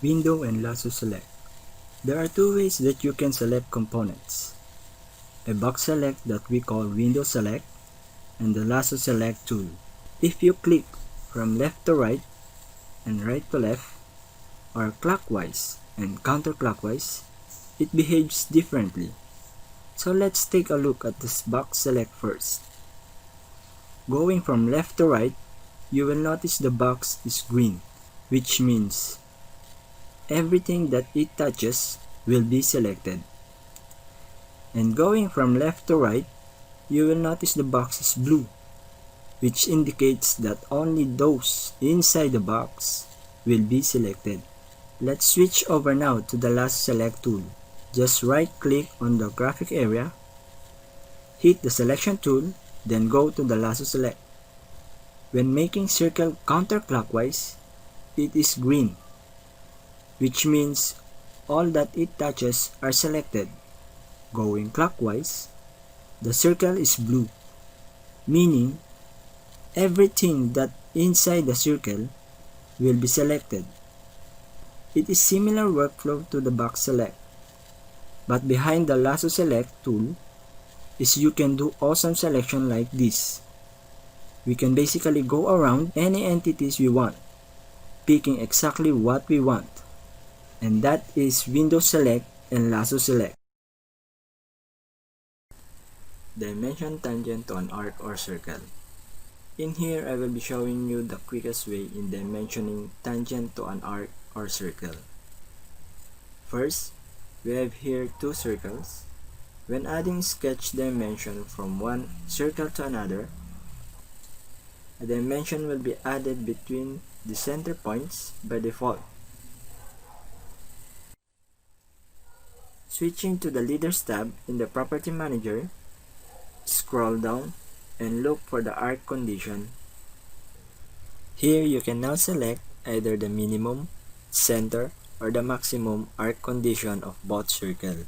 Window and lasso select. There are two ways that you can select components. A box select that we call window select and the lasso select tool. If you click from left to right and right to left or clockwise and counterclockwise, it behaves differently. So let's take a look at this box select first. Going from left to right, you will notice the box is green, which means everything that it touches will be selected. And going from left to right, you will notice the box is blue, which indicates that only those inside the box will be selected. Let's switch over now to the lasso select tool. Just right click on the graphic area, hit the selection tool, then go to the lasso select. When making circle counterclockwise, it is green, which means all that it touches are selected. Going clockwise, the circle is blue, meaning everything that inside the circle will be selected. It is similar workflow to the box select, but behind the lasso select tool is you can do awesome selection like this. We can basically go around any entities we want, picking exactly what we want, and that is window select and lasso select. Dimension tangent to an arc or circle. In here, I will be showing you the quickest way in dimensioning tangent to an arc or circle. First, we have here two circles. When adding sketch dimension from one circle to another, a dimension will be added between the center points by default. Switching to the Leaders tab in the Property Manager, scroll down and look for the arc condition. Here you can now select either the minimum, center, or the maximum arc condition of both circles,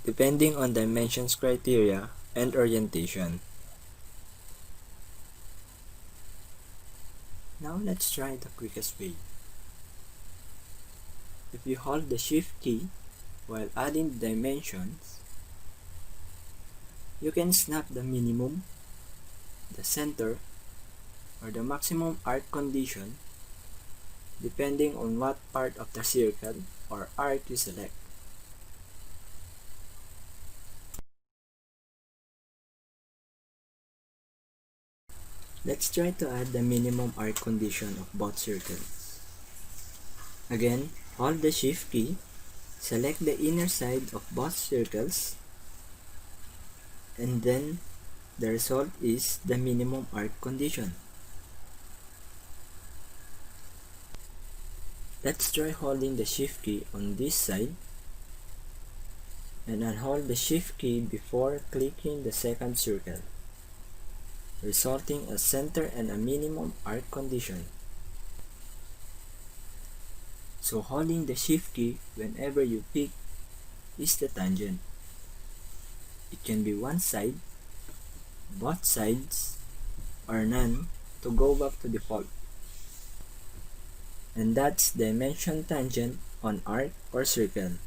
depending on dimensions criteria and orientation. Now let's try the quickest way. If you hold the Shift key while adding dimensions, you can snap the minimum, the center, or the maximum arc condition depending on what part of the circle or arc you select. Let's try to add the minimum arc condition of both circles. Again, hold the Shift key, select the inner side of both circles, and then the result is the minimum arc condition. Let's try holding the Shift key on this side and unhold the Shift key before clicking the second circle, resulting a center and a minimum arc condition. So holding the Shift key whenever you pick is the tangent. It can be one side, both sides, or none to go back to default. And that's dimension tangent on arc or circle.